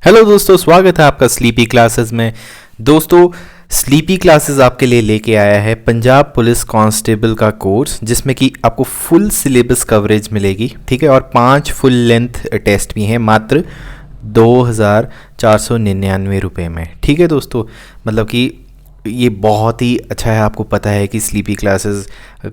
Hello दोस्तों, स्वागत है आपका स्लीपी क्लासेस में। दोस्तों, स्लीपी क्लासेस आपके लिए लेके आया है पंजाब पुलिस कांस्टेबल का कोर्स, जिसमें कि आपको फुल सिलेबस कवरेज मिलेगी। ठीक है, और 5 फुल लेंथ टेस्ट भी हैं मात्र 2,499 में। ठीक है दोस्तों, मतलब कि ये बहुत ही अच्छा है। आपको पता है कि स्लीपी क्लासेस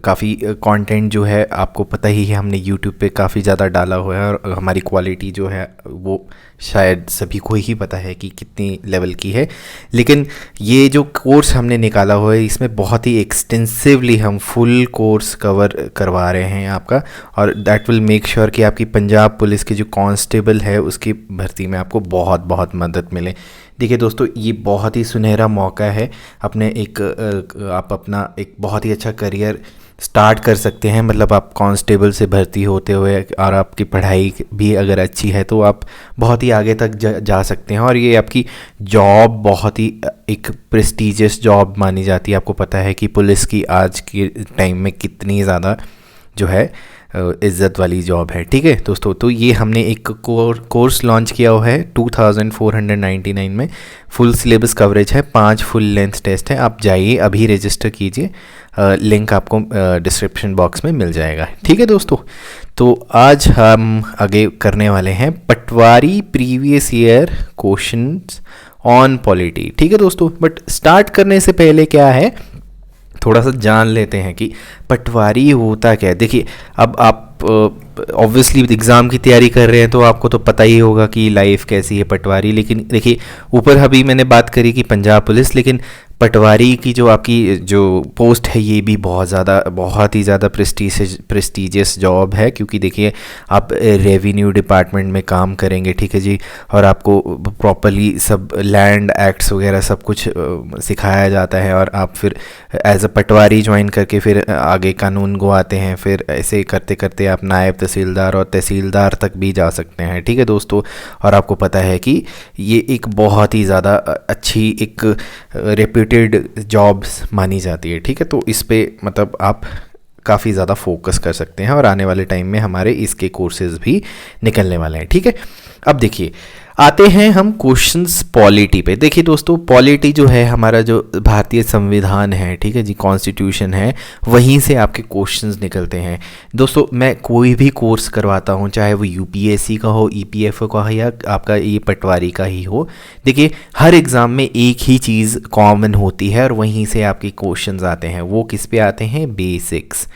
काफ़ी कंटेंट जो है आपको पता ही है, हमने यूट्यूब पे काफ़ी ज़्यादा डाला हुआ है और हमारी क्वालिटी जो है वो शायद सभी को ही पता है कि कितनी लेवल की है। लेकिन ये जो कोर्स हमने निकाला हुआ है, इसमें बहुत ही एक्सटेंसिवली हम फुल कोर्स कवर करवा रहे हैं आपका, और दैट विल मेक श्योर कि आपकी पंजाब पुलिस की जो कांस्टेबल है उसकी भर्ती में आपको बहुत बहुत मदद मिले। देखिए दोस्तों, ये बहुत ही सुनहरा मौका है। आप अपना एक बहुत ही अच्छा करियर स्टार्ट कर सकते हैं। मतलब आप कांस्टेबल से भर्ती होते हुए और आपकी पढ़ाई भी अगर अच्छी है तो आप बहुत ही आगे तक जा सकते हैं, और ये आपकी जॉब बहुत ही एक प्रेस्टीजियस जॉब मानी जाती है। आपको पता है कि पुलिस की आज के टाइम में कितनी ज़्यादा जो है इज़्ज़त वाली जॉब है। ठीक है दोस्तों, तो ये हमने एक कोर्स लॉन्च किया हुआ है 2499 में। फुल सिलेबस कवरेज है, 5 फुल लेंथ टेस्ट है। आप जाइए अभी रजिस्टर कीजिए, लिंक आपको डिस्क्रिप्शन बॉक्स में मिल जाएगा। ठीक है दोस्तों, तो आज हम आगे करने वाले हैं Patwari previous year questions on polity. ठीक है दोस्तों, बट स्टार्ट करने से पहले क्या है, थोड़ा सा जान लेते हैं कि पटवारी होता क्या है। देखिए, अब आप ऑब्वियसली एग्ज़ाम की तैयारी कर रहे हैं तो आपको तो पता ही होगा कि लाइफ कैसी है पटवारी। लेकिन देखिए, ऊपर अभी मैंने बात करी कि पंजाब पुलिस, लेकिन पटवारी की जो आपकी जो पोस्ट है ये भी बहुत ही ज़्यादा प्रेस्टीजियस जॉब है। क्योंकि देखिए, आप रेवेन्यू डिपार्टमेंट में काम करेंगे। ठीक है जी, और आपको प्रॉपरली सब लैंड एक्ट्स वगैरह सब कुछ सिखाया जाता है, और आप फिर एज अ पटवारी ज्वाइन करके फिर आगे कानून को आते हैं। फिर ऐसे करते करते आप नायब तहसीलदार और तहसीलदार तक भी जा सकते हैं। ठीक है दोस्तों, और आपको पता है कि ये एक बहुत ही ज़्यादा अच्छी एक रेप्यूटेड जॉब्स मानी जाती है। ठीक है, तो इस पे मतलब आप काफ़ी ज़्यादा फोकस कर सकते हैं, और आने वाले टाइम में हमारे इसके कोर्सेज भी निकलने वाले हैं। ठीक है, अब देखिए आते हैं हम क्वेश्चंस पॉलिटी पे। देखिए दोस्तों, पॉलिटी जो है हमारा जो भारतीय संविधान है, ठीक है जी, कॉन्स्टिट्यूशन है, वहीं से आपके क्वेश्चंस निकलते हैं। दोस्तों, मैं कोई भी कोर्स करवाता हूँ, चाहे वो यूपीएससी का हो, ईपीएफओ का हो, या आपका ये पटवारी का ही हो, देखिए हर एग्ज़ाम में एक ही चीज़ कॉमन होती है, और वहीं से आपके क्वेश्चंस आते हैं। वो किस पे आते हैं? बेसिक्स।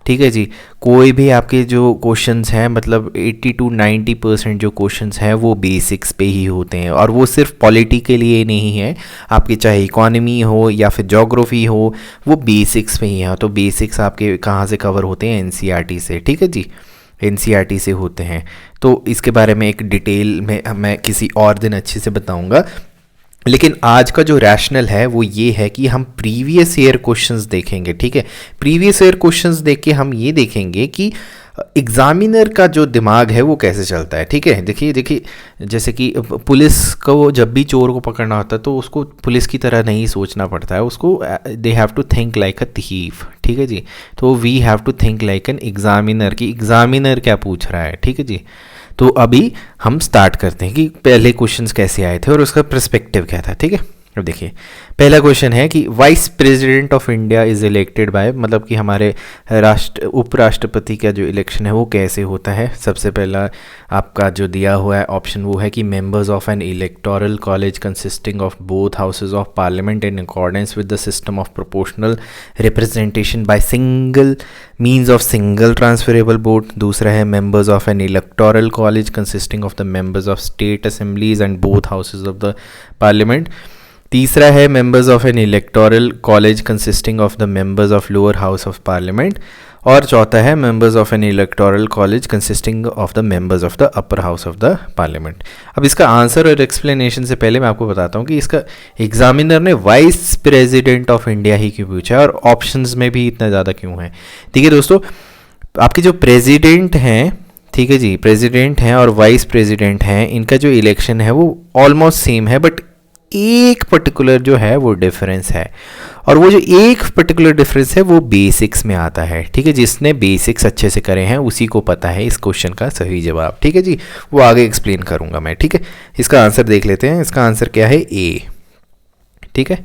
ठीक है जी, कोई भी आपके जो क्वेश्चंस हैं, मतलब 80 to 90% जो क्वेश्चंस हैं वो बेसिक्स पे ही होते हैं। और वो सिर्फ पॉलिटी के लिए नहीं है, आपके चाहे इकोनॉमी हो या फिर ज्योग्राफी हो, वो बेसिक्स पे ही है। तो बेसिक्स आपके कहाँ से कवर होते हैं? एनसीईआरटी से। ठीक है जी, एनसीईआरटी से होते हैं। तो इसके बारे में एक डिटेल में मैं किसी और दिन अच्छे से बताऊँगा। लेकिन आज का जो रैशनल है वो ये है कि हम प्रीवियस ईयर क्वेश्चंस देखेंगे। ठीक है, प्रीवियस ईयर क्वेश्चंस देख के हम ये देखेंगे कि एग्जामिनर का जो दिमाग है वो कैसे चलता है। ठीक है, देखिए जैसे कि पुलिस को जब भी चोर को पकड़ना होता है तो उसको पुलिस की तरह नहीं सोचना पड़ता है, उसको they have to think like a thief. ठीक है जी, तो we have to think like an examiner, कि एग्जामिनर क्या पूछ रहा है। ठीक है जी, तो अभी हम स्टार्ट करते हैं कि पहले क्वेश्चंस कैसे आए थे और उसका पर्सपेक्टिव क्या था। ठीक है, अब देखिए पहला क्वेश्चन है कि vice president of India is elected by, मतलब कि हमारे उपराष्ट्रपति का जो इलेक्शन है वो कैसे होता है। सबसे पहला आपका जो दिया हुआ है ऑप्शन वो है कि members of N electoral college consisting of both houses of parliament in accordance with the system of proportional representation by single means of single transferable vote. दूसरा है members of N electoral college consisting of the members of state assemblies and both houses of the parliament. तीसरा है members of N electoral college consisting of the members of lower house of parliament. और चौथा है members of N electoral college consisting of the members of the upper house of the parliament. अब इसका answer और explanation से पहले मैं आपको बताता हूँ कि इसका एग्जामिनर ने वाइस प्रेसिडेंट ऑफ इंडिया ही क्यों पूछा है, और ऑप्शंस में भी इतना ज़्यादा क्यों है। ठीक है दोस्तों, आपके जो प्रेसिडेंट हैं, ठीक है जी, प्रेसिडेंट हैं और वाइस प्रेसिडेंट हैं, इनका जो इलेक्शन है वो ऑलमोस्ट सेम है, बट एक पर्टिकुलर जो है वो डिफरेंस है, और वो जो एक पर्टिकुलर डिफरेंस है वो बेसिक्स में आता है। ठीक है, जिसने बेसिक्स अच्छे से करे हैं उसी को पता है इस क्वेश्चन का सही जवाब। ठीक है जी, वो आगे एक्सप्लेन करूंगा मैं। ठीक है, इसका आंसर देख लेते हैं। इसका आंसर क्या है? ए। ठीक है,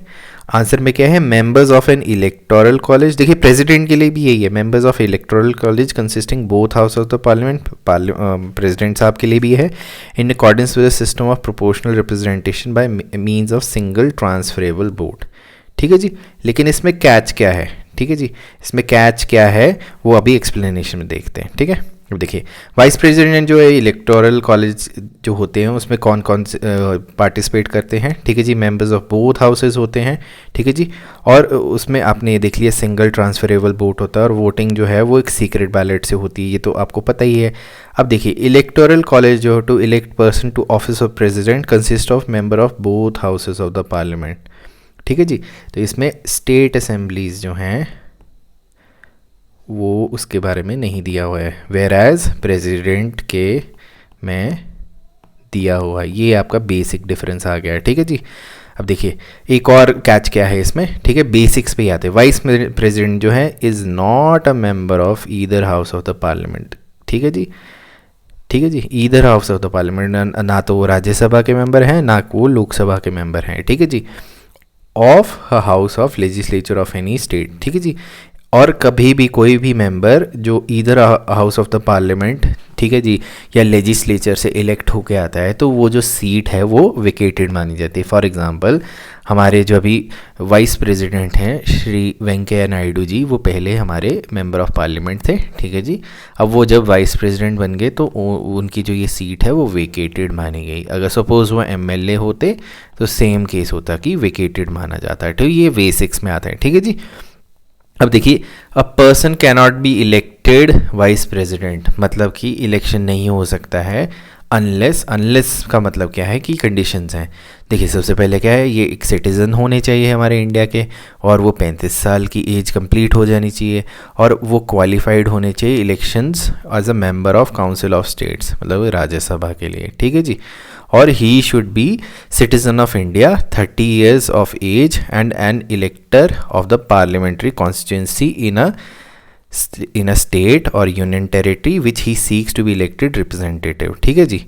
आंसर में क्या है? Members of N electoral college. देखिए प्रेसिडेंट के लिए भी यही है, members of electoral college consisting both house of the parliament. President साहब के लिए भी है। In accordance with system of proportional representation bye means of single transferable vote. ठीक है जी, लेकिन इसमें कैच क्या है? ठीक है जी, इसमें कैच क्या है वो अभी एक्सप्लेनेशन में देखते हैं। ठीक है, अब देखिए वाइस प्रेसिडेंट जो है इलेक्टोरल कॉलेज जो होते हैं उसमें कौन कौन से पार्टिसिपेट करते हैं? ठीक है जी, मेंबर्स ऑफ बोथ हाउसेज होते हैं। ठीक है जी, और उसमें आपने ये देख लिया सिंगल ट्रांसफरेबल वोट होता है, और वोटिंग जो है वो एक सीक्रेट बैलेट से होती है, ये तो आपको पता ही है। अब देखिए इलेक्टोरल कॉलेज जो to elect person to office of president consist of member of both houses of the parliament. ठीक है जी, तो इसमें स्टेट असेंबलीज जो हैं वो उसके बारे में नहीं दिया हुआ है, वेयर एज प्रेसिडेंट के में दिया हुआ है। ये आपका बेसिक डिफरेंस आ गया है। ठीक है जी, अब देखिए एक और कैच क्या है इसमें। ठीक है, बेसिक्स पे ही आते हैं। वाइस प्रेसिडेंट जो है is not a member of either house of the parliament. ठीक है जी, ठीक है जी, either house of the parliament, ना तो वो राज्यसभा के मेंबर हैं ना वो लोकसभा के मेंबर हैं। ठीक है जी, of house of legislature of any state. ठीक है जी, और कभी भी कोई भी मेंबर जो इधर हाउस ऑफ द पार्लियामेंट, ठीक है जी, या लेजिस्लेचर से इलेक्ट होके आता है तो वो जो सीट है वो वेकेटेड मानी जाती है। फॉर एग्जांपल हमारे जो अभी वाइस प्रेसिडेंट हैं श्री वेंकैया नायडू जी, वो पहले हमारे मेंबर ऑफ पार्लियामेंट थे। ठीक है जी, अब वो जब वाइस प्रेसिडेंट बन गए तो उनकी जो ये सीट है वो वेकेटेड मानी गई। अगर सपोज़ वो एमएलए होते तो सेम केस होता कि वेकेटेड माना जाता है। तो ये बेसिक्स में आता है। ठीक है जी, अब देखिए a person cannot be elected vice president, मतलब कि इलेक्शन नहीं हो सकता है अनलेस का मतलब क्या है कि कंडीशंस हैं। देखिए सबसे पहले क्या है, ये एक सिटीज़न होने चाहिए हमारे इंडिया के, और वो 35 साल की एज कंप्लीट हो जानी चाहिए, और वो क्वालिफाइड होने चाहिए elections as a member of council of states, मतलब राज्यसभा के लिए। ठीक है जी, और he should be citizen of India 30 years of age and an elector of the parliamentary constituency in a state और union territory which he seeks to be elected representative. ठीक है जी,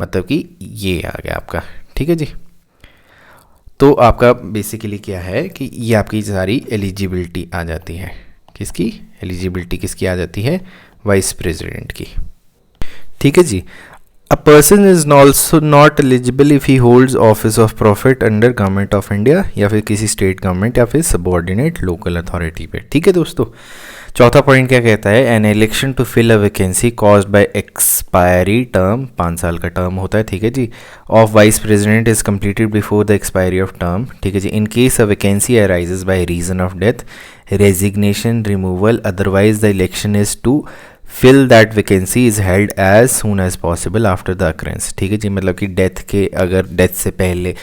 मतलब कि ये आ गया आपका। ठीक है जी, तो आपका बेसिकली क्या है कि ये आपकी सारी एलिजिबिलिटी आ जाती है। किसकी एलिजिबिलिटी किसकी आ जाती है? वाइस प्रेसिडेंट की। ठीक है जी, A person is also not eligible if he holds office of profit under government of India या फिर किसी स्टेट गवर्नमेंट या फिर सबॉर्डिनेट लोकल अथॉरिटी पे। ठीक है दोस्तों, चौथा पॉइंट क्या कहता है? An election to fill a vacancy caused by expiry term, 5 साल का टर्म होता है। ठीक है जी, of vice president is completed before the expiry of term. ठीक है जी, in case a vacancy arises by reason of death, resignation, removal, otherwise the election is to fill that vacancy is held as soon as possible after the occurrence. ठीक है जी, मतलब कि death के, अगर death से पहले,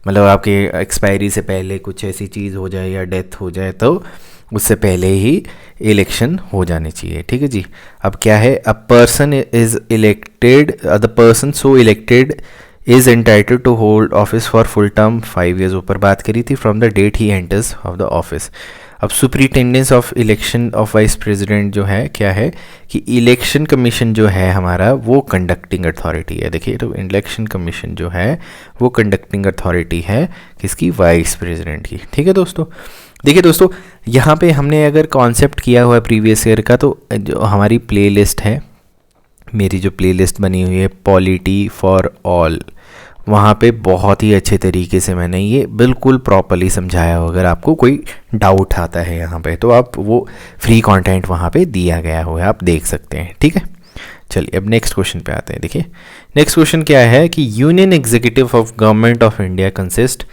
मतलब आपके एक्सपायरी से पहले कुछ ऐसी चीज़ हो जाए या डेथ हो जाए तो उससे पहले ही इलेक्शन हो जानी चाहिए। ठीक है जी, अब क्या है? A person is elected, the person so elected is entitled to hold office for full term 5 years, ऊपर बात करी थी, from the date he enters of the office. अब superintendence of election of vice president जो है क्या है कि इलेक्शन कमीशन जो है हमारा वो कंडक्टिंग अथॉरिटी है। देखिए तो इलेक्शन कमीशन जो है वो कंडक्टिंग अथॉरिटी है किसकी? वाइस प्रेसिडेंट की। ठीक है दोस्तों, देखिए दोस्तों यहाँ पे हमने अगर कॉन्सेप्ट किया हुआ है प्रीवियस ईयर का, तो जो हमारी प्लेलिस्ट है, मेरी जो प्लेलिस्ट बनी हुई है पॉलिटी फॉर ऑल, वहाँ पे बहुत ही अच्छे तरीके से मैंने ये बिल्कुल प्रॉपरली समझाया हो। अगर आपको कोई डाउट आता है यहाँ पे तो आप वो फ्री कंटेंट वहाँ पे दिया गया हुआ है, आप देख सकते हैं। ठीक है, चलिए अब नेक्स्ट क्वेश्चन पे आते हैं। देखिए नेक्स्ट क्वेश्चन क्या है कि union executive of government of India consist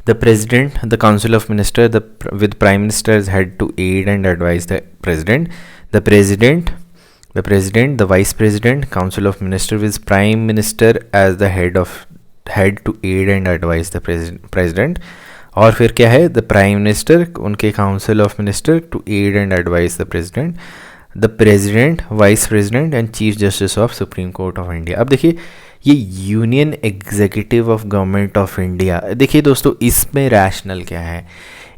the president, the council of minister, the with prime minister as head to aid and advise the president, the president, the vice president, council of minister with prime minister as the head to aid and advise the president, और फिर क्या है? The prime minister, उनके council of minister to aid and advise the president, the president, vice president and chief justice of supreme court of India. अब देखिए ये union executive of government of India, देखिए दोस्तों इसमें रैशनल क्या है,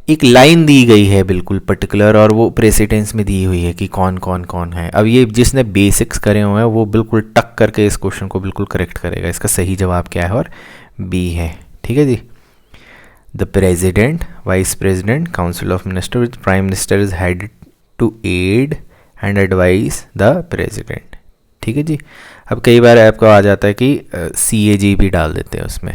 एक लाइन दी गई है बिल्कुल पर्टिकुलर और वो प्रेसिडेंस में दी हुई है कि कौन कौन कौन है। अब ये जिसने बेसिक्स करे हुए हैं वो बिल्कुल टक करके इस क्वेश्चन को बिल्कुल करेक्ट करेगा। इसका सही जवाब क्या है, और बी है। ठीक है जी, the president, vice president, council of minister with prime minister is head to aid and advise the president. ठीक है जी। अब कई बार आपको आ जाता है कि CAG भी डाल देते हैं उसमें,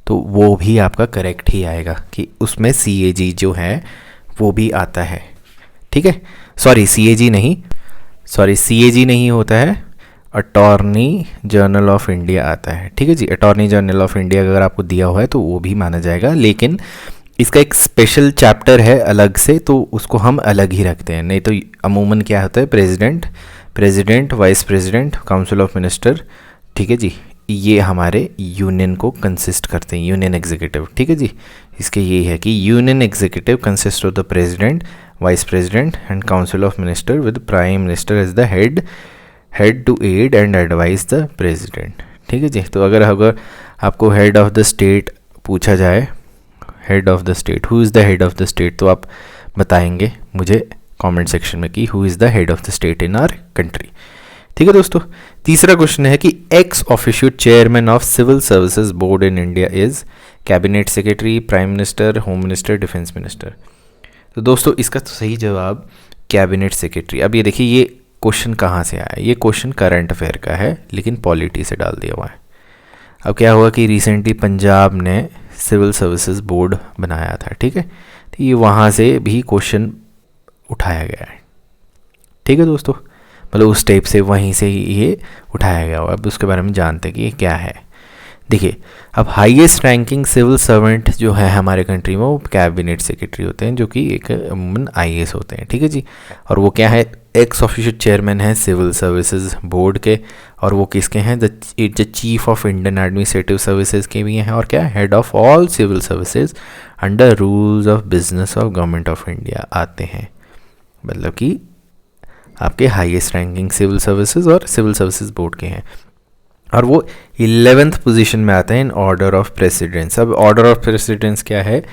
तो वो भी आपका करेक्ट ही आएगा कि उसमें CAG जो है वो भी आता है। ठीक है, सॉरी CAG नहीं होता है, अटॉर्नी जनरल ऑफ इंडिया आता है। ठीक है जी, अटॉर्नी जनरल ऑफ इंडिया अगर आपको दिया हुआ है तो वो भी माना जाएगा, लेकिन इसका एक स्पेशल चैप्टर है अलग से, तो उसको हम अलग ही रखते हैं। नहीं तो अमूमन क्या होता है, president, vice president, council of minister, ठीक है जी, ये हमारे यूनियन को कंसिस्ट करते हैं, यूनियन एग्जीक्यूटिव। ठीक है जी, इसके ये है कि union executive consist of the president, vice president and council of minister with prime minister as the head to aid and advise the president. ठीक है जी, तो अगर आपको हेड ऑफ द स्टेट पूछा जाए, head of the state, who is the head of the state, तो आप बताएंगे मुझे कमेंट सेक्शन में कि who is the head of the state in our country. ठीक है दोस्तों, तीसरा क्वेश्चन है कि ex officio chairman of civil services board in India is cabinet secretary, prime minister, home minister, defence minister. तो दोस्तों इसका तो सही जवाब कैबिनेट सेक्रेटरी। अब ये देखिए ये क्वेश्चन कहाँ से आया, ये क्वेश्चन करंट अफेयर का है लेकिन पॉलिटी से डाल दिया हुआ है। अब क्या हुआ कि रिसेंटली पंजाब ने सिविल सर्विसेज बोर्ड बनाया था। ठीक है, तो ये वहाँ से भी क्वेश्चन उठाया गया है। ठीक है दोस्तों, मतलब उस टाइप से वहीं से ही ये उठाया गया हुआ। अब उसके बारे में जानते हैं कि ये क्या है। देखिए, अब हाईएस्ट रैंकिंग सिविल सर्वेंट जो है हमारे कंट्री में वो कैबिनेट सेक्रेटरी होते हैं, जो कि एक अमूमन IAS होते हैं। ठीक है जी, और वो क्या है, एक्स ऑफिशियल चेयरमैन है सिविल सर्विसेज बोर्ड के, और वो किसके हैं, the chief of Indian administrative services के भी हैं, और क्या, head of all civil services under rules of business of government of India आते हैं। मतलब कि आपके हाईएस्ट रैंकिंग सिविल सर्विसेज और सिविल सर्विसेज बोर्ड के हैं, और वो 11th पोजीशन में आते हैं इन ऑर्डर ऑफ प्रेसिडेंस। अब ऑर्डर ऑफ प्रेसिडेंस क्या है,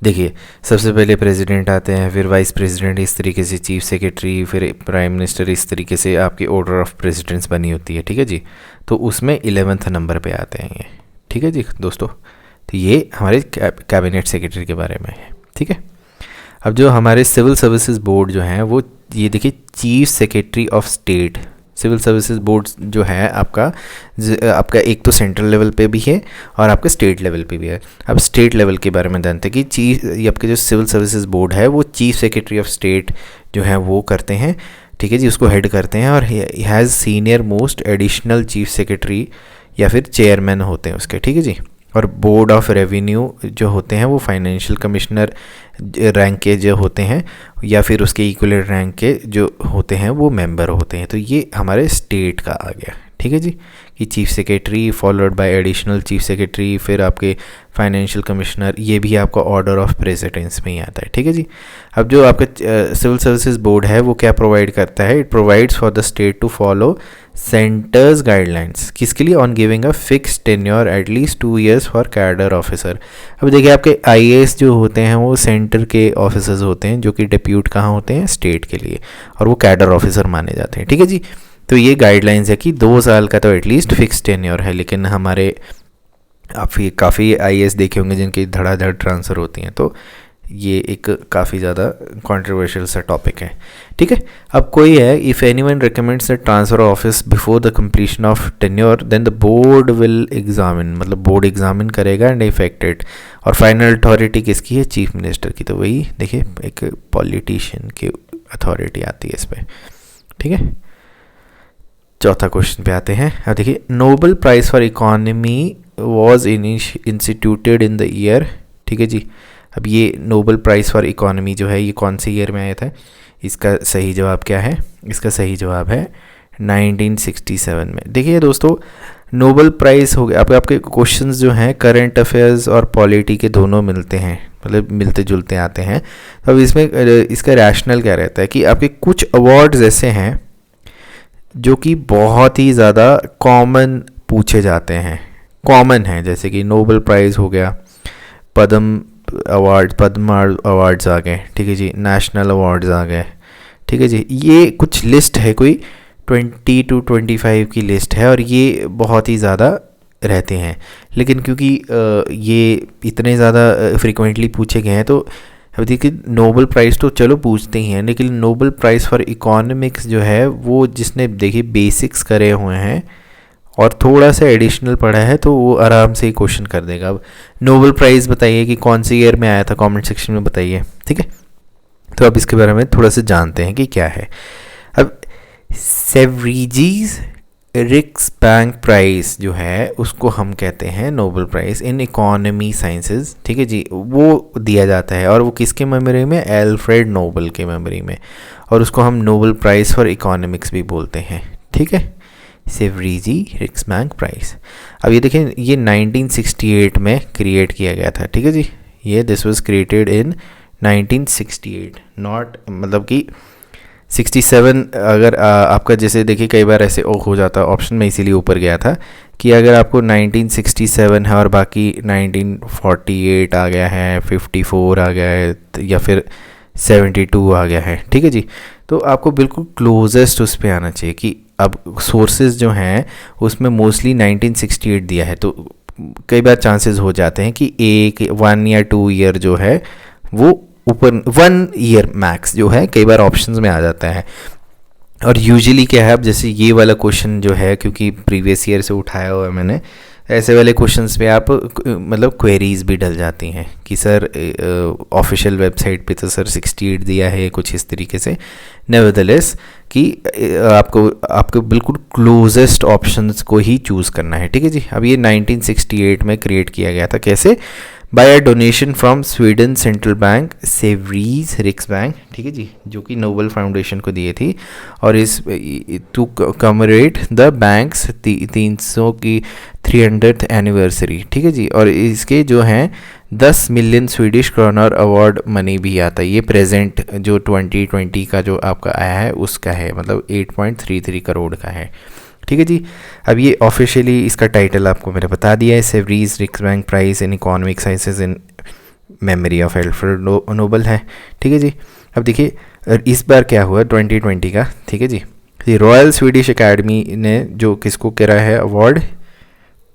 देखिए सबसे पहले प्रेसिडेंट आते हैं, फिर वाइस प्रेसिडेंट, इस तरीके से चीफ सेक्रेटरी, फिर प्राइम मिनिस्टर, इस तरीके से आपकी ऑर्डर ऑफ प्रेसिडेंस बनी होती है। ठीक है जी, तो उसमें 11th नंबर पे आते हैं ये। ठीक है जी दोस्तों, तो ये हमारे कैबिनेट सेक्रेटरी के बारे में है। ठीक है, अब जो हमारे सिविल सर्विसेज बोर्ड जो हैं वो ये देखिए chief secretary of state, civil services board जो है आपका एक तो सेंट्रल लेवल पे भी है और आपका स्टेट लेवल पे भी है। अब स्टेट लेवल के बारे में जानते हैं कि ये आपके जो सिविल सर्विसेज बोर्ड है वो चीफ सेक्रेटरी ऑफ स्टेट जो है वो करते हैं। ठीक है जी, उसको हेड करते हैं, और has senior most additional chief secretary या फिर चेयरमैन होते हैं उसके। ठीक है जी, और बोर्ड ऑफ रेवेन्यू जो होते हैं वो फाइनेंशियल कमिश्नर रैंक के जो होते हैं या फिर उसके इक्वलेंट रैंक के जो होते हैं वो मेंबर होते हैं। तो ये हमारे स्टेट का आ गया। ठीक है जी, कि chief secretary followed by additional chief secretary, फिर आपके फाइनेंशियल कमिश्नर, ये भी आपका ऑर्डर ऑफ प्रेसिडेंस में ही आता है। ठीक है जी, अब जो आपका सिविल सर्विसेज बोर्ड है वो क्या प्रोवाइड करता है, it provides for the state to follow centre's guidelines, किसके लिए, on giving a fix tenure at least 2 years for cadre officer. अब देखिए आपके IAS जो होते हैं वो सेंटर के ऑफिसर्स होते हैं, जो कि डिप्यूट कहाँ होते हैं, स्टेट के लिए, और वो कैडर ऑफिसर माने जाते हैं। ठीक है जी, तो ये गाइडलाइंस है कि 2 साल का तो एटलीस्ट फिक्स टेन्योर है। लेकिन हमारे आप काफ़ी IAS देखे होंगे जिनकी धड़ाधड़ ट्रांसफ़र होती हैं, तो ये एक काफ़ी ज़्यादा कंट्रोवर्शियल सा टॉपिक है। ठीक है, अब कोई है, if anyone recommends the transfer office before the completion of tenure then the board will examine, मतलब बोर्ड एग्जामिन करेगा एंड इफेक्टेड, और फाइनल अथॉरिटी किसकी है, चीफ मिनिस्टर की। तो वही देखिए एक पॉलिटिशियन की अथॉरिटी आती है इस पर। ठीक है, चौथा क्वेश्चन पे आते हैं। अब देखिए, Nobel prize for economy was instituted in the year. ठीक है जी, अब ये नोबेल प्राइज़ फॉर इकोनॉमी जो है ये कौन से ईयर में आया था, इसका सही जवाब क्या है, इसका सही जवाब है 1967 में। देखिए दोस्तों, नोबेल प्राइज़ हो गया, आपके क्वेश्चंस जो हैं करंट अफेयर्स और पॉलिटी के दोनों मिलते हैं, मतलब मिलते जुलते आते हैं। तो अब इसमें इसका रैशनल क्या रहता है कि आपके कुछ अवार्ड्स ऐसे हैं जो कि बहुत ही ज़्यादा कॉमन पूछे जाते हैं, कॉमन है, जैसे कि नोबेल प्राइज़ हो गया, पद्म अवार्ड्स आ गए, ठीक है जी, नेशनल अवार्ड्स आ गए, ठीक है जी। ये कुछ लिस्ट है, कोई 20 to 25 की लिस्ट है और ये बहुत ही ज़्यादा रहते हैं। लेकिन क्योंकि ये इतने ज़्यादा फ्रिक्वेंटली पूछे गए हैं, तो अब देखिए नोबेल प्राइज़ तो चलो पूछते ही हैं, लेकिन नोबेल प्राइज़ फॉर इकोनॉमिक्स जो है वो जिसने देखिए बेसिक्स करे हुए हैं और थोड़ा सा एडिशनल पढ़ा है तो वो आराम से ही क्वेश्चन कर देगा। अब नोबेल प्राइज़ बताइए कि कौन सी ईयर में आया था, कमेंट सेक्शन में बताइए, ठीक है। तो अब इसके बारे में थोड़ा सा जानते हैं कि क्या है। अब सेवरीजीज रिक्सबैंक प्राइज़ जो है उसको हम कहते हैं Nobel prize in economy sciences, ठीक है जी। वो दिया जाता है और वो किसके मेमोरी में, एल्फ्रेड नोबेल के मेमोरी में, और उसको हम नोबेल प्राइज़ फॉर इकोनॉमिक्स भी बोलते हैं, ठीक है, सेवरीजी रिक्सबैंक प्राइज़। अब ये देखें, ये 1968 में क्रिएट किया गया था, ठीक है जी। ये this was created in 1968, not मतलब कि 67। अगर आपका जैसे देखिए कई बार ऐसे हो जाता है ऑप्शन में, इसीलिए ऊपर गया था कि अगर आपको 1967 है और बाकी 1948 आ गया है, 54 आ गया है या फिर 72 आ गया है, ठीक है जी, तो आपको बिल्कुल क्लोजेस्ट उस पर आना चाहिए कि अब सोर्सेज जो हैं उसमें मोस्टली 1968 दिया है, तो कई बार चांसेस हो जाते हैं कि 1 या 2 ईयर जो है वो ऊपर, 1 ईयर मैक्स जो है कई बार ऑप्शंस में आ जाता है। और यूजुअली क्या है, अब जैसे ये वाला क्वेश्चन जो है क्योंकि प्रीवियस ईयर से उठाया हुआ है मैंने, ऐसे वाले क्वेश्चंस पे आप मतलब क्वेरीज भी डल जाती हैं कि सर ऑफिशियल वेबसाइट पे तो सर 68 दिया है, कुछ इस तरीके से। नेवरदलेस कि आपको बिल्कुल क्लोजेस्ट ऑप्शंस को ही चूज़ करना है, ठीक है जी। अब ये 1968 में क्रिएट किया गया था, कैसे, by a donation from Sweden central bank Sveriges Riksbank, ठीक है जी, जो कि नोबेल फाउंडेशन को दिए थी, और इस टू कमेमोरेट द बैंक्स 300 की 300th एनिवर्सरी, ठीक है जी। और इसके जो हैं 10 मिलियन स्वीडिश क्रॉनर अवार्ड मनी भी आता है। ये प्रेजेंट जो 2020 का जो आपका आया है उसका है, मतलब 8.33 करोड़ का है, ठीक है जी। अब ये ऑफिशियली इसका टाइटल आपको मैंने बता दिया है, savouries Riksbank price in economic sciences in memory of Alfred Nobel है, ठीक है जी। अब देखिए इस बार क्या हुआ 2020 का, ठीक है जी, रॉयल स्वीडिश एकेडमी ने जो किसको करा है अवार्ड,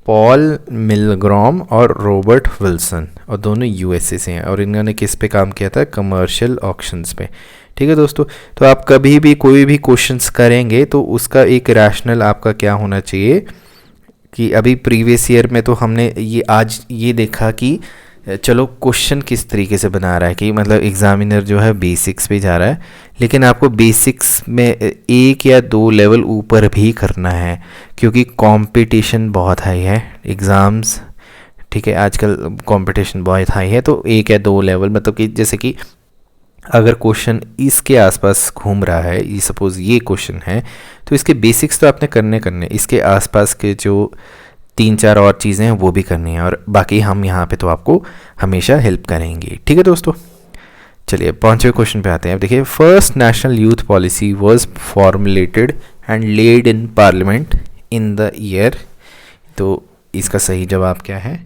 पॉल मिलग्रॉम और रॉबर्ट विल्सन, और दोनों यूएसए से हैं, और इन्होंने किस पे काम किया था, कमर्शियल ऑक्शंस पे, ठीक है दोस्तों। तो आप कभी भी कोई भी क्वेश्चंस करेंगे तो उसका एक रैशनल आपका क्या होना चाहिए कि अभी प्रीवियस ईयर में तो हमने ये आज ये देखा कि चलो क्वेश्चन किस तरीके से बना रहा है कि मतलब एग्जामिनर जो है बेसिक्स पे जा रहा है, लेकिन आपको बेसिक्स में 1 या 2 लेवल ऊपर भी करना है क्योंकि कंपटीशन बहुत हाई है एग्ज़ाम्स, ठीक है, आजकल कंपटीशन बहुत हाई है। तो 1 या 2 लेवल मतलब कि जैसे कि अगर क्वेश्चन इसके आसपास घूम रहा है, ये सपोज़ ये क्वेश्चन है, तो इसके बेसिक्स तो आपने करने, इसके आसपास के जो 3-4 और चीज़ें हैं वो भी करनी है, और बाकी हम यहाँ पे तो आपको हमेशा हेल्प करेंगे, ठीक है दोस्तों। चलिए 5वें क्वेश्चन पे आते हैं। अब देखिए, first national youth policy was formulated and laid in parliament in the year, तो इसका सही जवाब क्या है,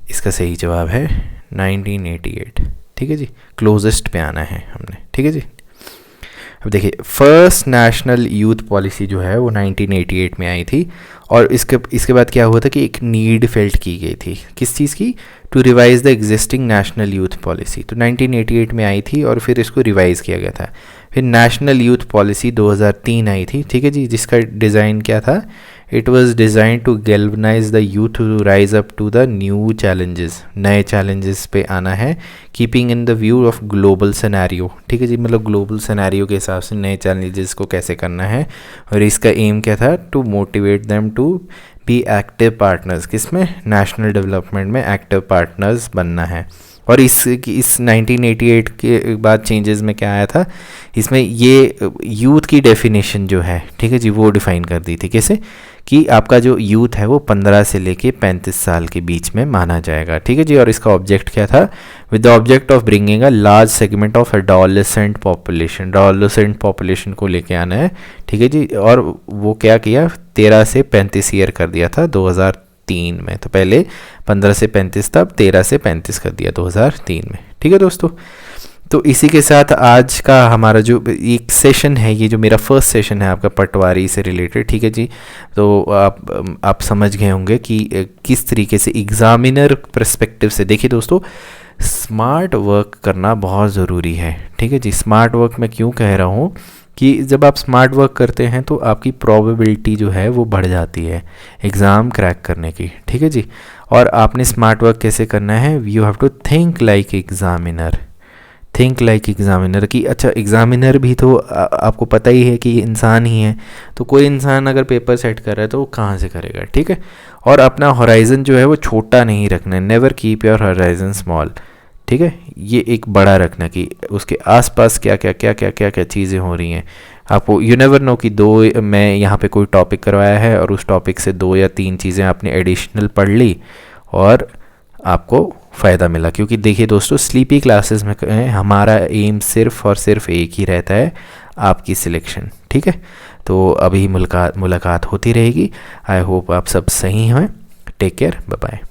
इसका सही जवाब है 1988, ठीक है जी, क्लोजेस्ट पे आना है हमने, ठीक है जी। अब देखिए, फर्स्ट नेशनल यूथ पॉलिसी जो है वो 1988 में आई थी, और इसके बाद क्या हुआ था कि एक नीड फेल्ट की गई थी, किस चीज़ की, to revise the existing national youth policy. तो 1988 में आई थी और फिर इसको रिवाइज़ किया गया था। फिर नेशनल यूथ पॉलिसी 2003 आई थी, ठीक है जी, जिसका डिज़ाइन क्या था, it was design to galvanise the youth to rise up to the new challenges, नए चैलेंजेस पे आना है, keeping in the view of global scenario, ठीक है जी, मतलब ग्लोबल सिनेरियो के हिसाब से नए चैलेंजेस को कैसे करना है। और इसका एम क्या था, to motivate them to be active partners, किसमें, नेशनल डेवलपमेंट में एक्टिव पार्टनर्स बनना है। और इस 1988 के बाद चेंजेस में क्या आया था, इसमें ये यूथ की डेफिनेशन जो है, ठीक है जी, वो डिफ़ाइन कर दी थी, कैसे कि आपका जो यूथ है वो 15 से लेके 35 साल के बीच में माना जाएगा, ठीक है जी। और इसका ऑब्जेक्ट क्या था? With the object of bringing a large segment of adolescent population को लेके आना है, ठीक है जी। और वो क्या किया, 13 से 35 ईयर कर दिया था 2003 में। तो पहले 15 से 35 था, अब 13 से 35 कर दिया 2003 में, ठीक है दोस्तों। तो इसी के साथ आज का हमारा जो एक सेशन है, ये जो मेरा फर्स्ट सेशन है आपका पटवारी से रिलेटेड, ठीक है जी। तो आप समझ गए होंगे कि किस तरीके से एग्ज़ामिनर पर्सपेक्टिव से देखिए दोस्तों, स्मार्ट वर्क करना बहुत ज़रूरी है, ठीक है जी। स्मार्ट वर्क मैं क्यों कह रहा हूँ कि जब आप स्मार्ट वर्क करते हैं तो आपकी प्रोबेबिलिटी जो है वो बढ़ जाती है एग्ज़ाम क्रैक करने की, ठीक है जी। और आपने स्मार्ट वर्क कैसे करना है? You have to think like examiner, think like examiner की। अच्छा, एग्ज़ामिनर भी तो आपको पता ही है कि इंसान ही है, तो कोई इंसान अगर पेपर सेट कर रहा है तो वो कहाँ से करेगा, ठीक है। और अपना होराइज़न जो है वो छोटा नहीं रखना है, never keep your horizon small, ठीक है। ये एक बड़ा रखना कि उसके आसपास क्या क्या चीज़ें हो रही हैं आपको। यू नेवर नो कि मैं यहाँ पे कोई टॉपिक करवाया है और उस टॉपिक से 2 या 3 चीज़ें आपने एडिशनल पढ़ ली और आपको फ़ायदा मिला। क्योंकि देखिए दोस्तों, स्लीपी क्लासेस में हमारा एम सिर्फ और सिर्फ एक ही रहता है, आपकी सिलेक्शन, ठीक है। तो अभी मुलाकात होती रहेगी। आई होप आप सब सही हैं। Take care, bye bye.